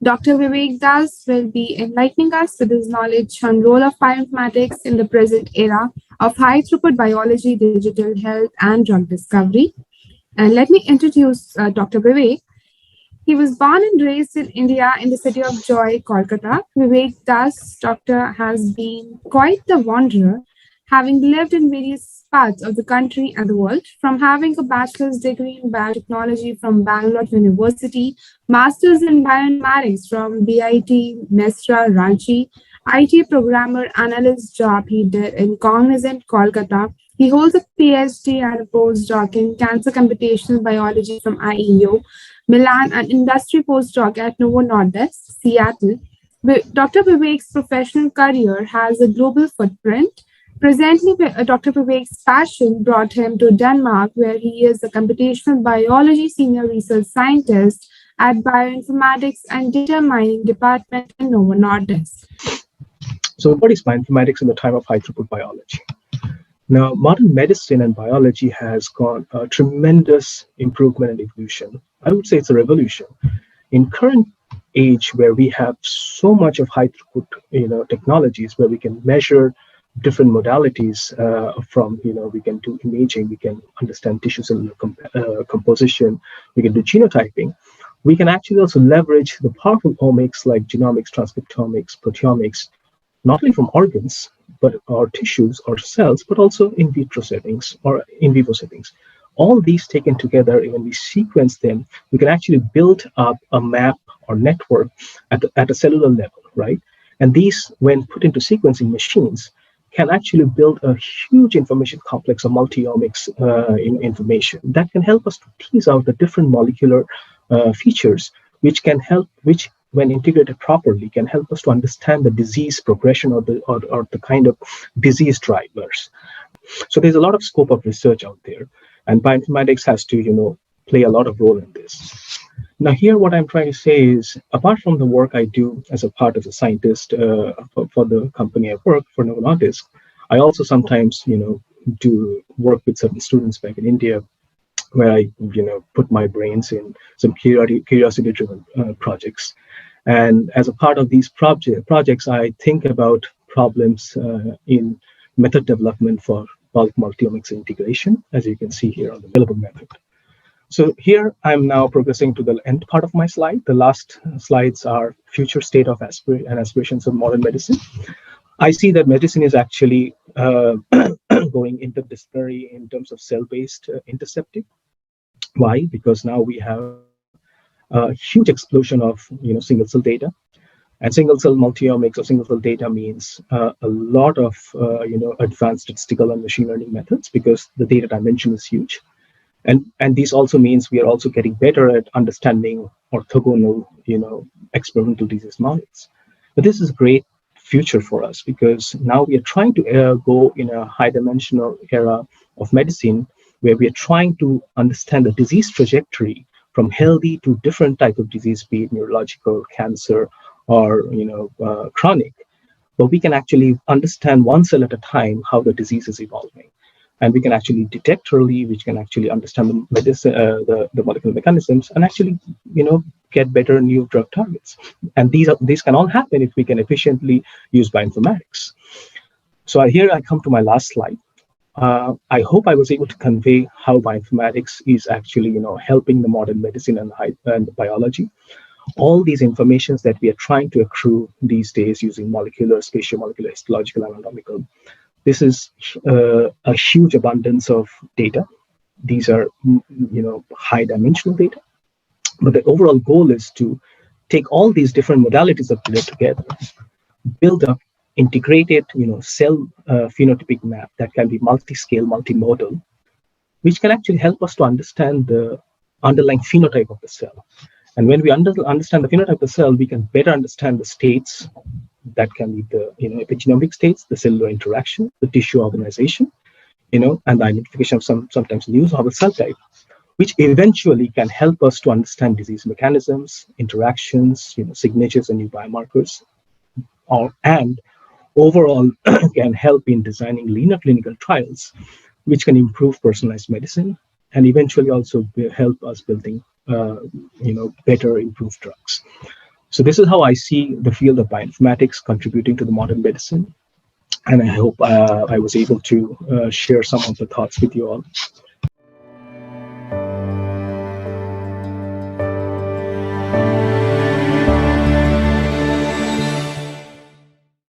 Dr. Vivek Das will be enlightening us with his knowledge on role of bioinformatics in the present era of high-throughput biology, digital health, and drug discovery. And let me introduce Dr. Vivek. He was born and raised in India in the city of Joy, Kolkata. Vivek Das, doctor, has been quite the wanderer, having lived in various parts of the country and the world, from having a bachelor's degree in biotechnology from Bangalore University, master's in bioinformatics from BIT Mesra Ranchi, IT programmer analyst job he did in Cognizant, Kolkata. He holds a PhD and a postdoc in cancer computational biology from IEO, Milan, and industry postdoc at Novo Nordisk, Seattle. Dr. Vivek's professional career has a global footprint. Presently, Dr. Vivek's passion brought him to Denmark, where he is a computational biology senior research scientist at Bioinformatics and Data Mining Department in Novo Nordisk. So what is bioinformatics in the time of high-throughput biology? Now, modern medicine and biology has gone a tremendous improvement and evolution. I would say it's a revolution. In current age, where we have so much of high-throughput, technologies, where we can measure different modalities from, we can do imaging, we can understand tissue cellular composition, we can do genotyping. We can actually also leverage the powerful omics like genomics, transcriptomics, proteomics, not only from organs, but our tissues or cells, but also in vitro settings or in vivo settings. All these taken together, when we sequence them, we can actually build up a map or network at a cellular level, right? And these, when put into sequencing machines, can actually build a huge information complex of multi-omics information that can help us to tease out the different molecular features, which when integrated properly, can help us to understand the disease progression or the kind of disease drivers. So there's a lot of scope of research out there, and bioinformatics has to, play a lot of role in this. Now, here, what I'm trying to say is, apart from the work I do as a part of a scientist for the company I work for, Novo Nordisk, I also sometimes, do work with certain students back in India, where I, put my brains in some curiosity-driven projects. And as a part of these projects, I think about problems in method development for bulk multi-omics integration, as you can see here on the available method. So here I'm now progressing to the end part of my slide. The last slides are future state of aspirations of modern medicine. I see that medicine is actually going interdisciplinary in terms of cell-based interceptive. Why? Because now we have a huge explosion of single cell data, and single cell multi-omics or single cell data means a lot of advanced statistical and machine learning methods, because the data dimension is huge. And this also means we are also getting better at understanding orthogonal, experimental disease models. But this is a great future for us, because now we are trying to go in a high dimensional era of medicine, where we are trying to understand the disease trajectory from healthy to different type of disease, be it neurological, cancer, or chronic. But we can actually understand one cell at a time how the disease is evolving. And we can actually detect early, which can actually understand the medicine, the molecular mechanisms, and actually, get better new drug targets. And these can all happen if we can efficiently use bioinformatics. So here I come to my last slide. I hope I was able to convey how bioinformatics is actually, helping the modern medicine and biology. All these informations that we are trying to accrue these days using molecular, spatial, molecular, histological, anatomical. This is a huge abundance of data. These are, high dimensional data. But the overall goal is to take all these different modalities of data together, build up integrated, cell phenotypic map that can be multi-scale, multimodal, which can actually help us to understand the underlying phenotype of the cell. And when we understand the phenotype of the cell, we can better understand the states. That can be the epigenomic states, the cellular interaction, the tissue organization, and the identification of sometimes new novel cell type, which eventually can help us to understand disease mechanisms, interactions, signatures, and new biomarkers, and overall can help in designing leaner clinical trials, which can improve personalized medicine and eventually also help us building, better improved drugs. So this is how I see the field of bioinformatics contributing to the modern medicine. And I hope I was able to share some of the thoughts with you all.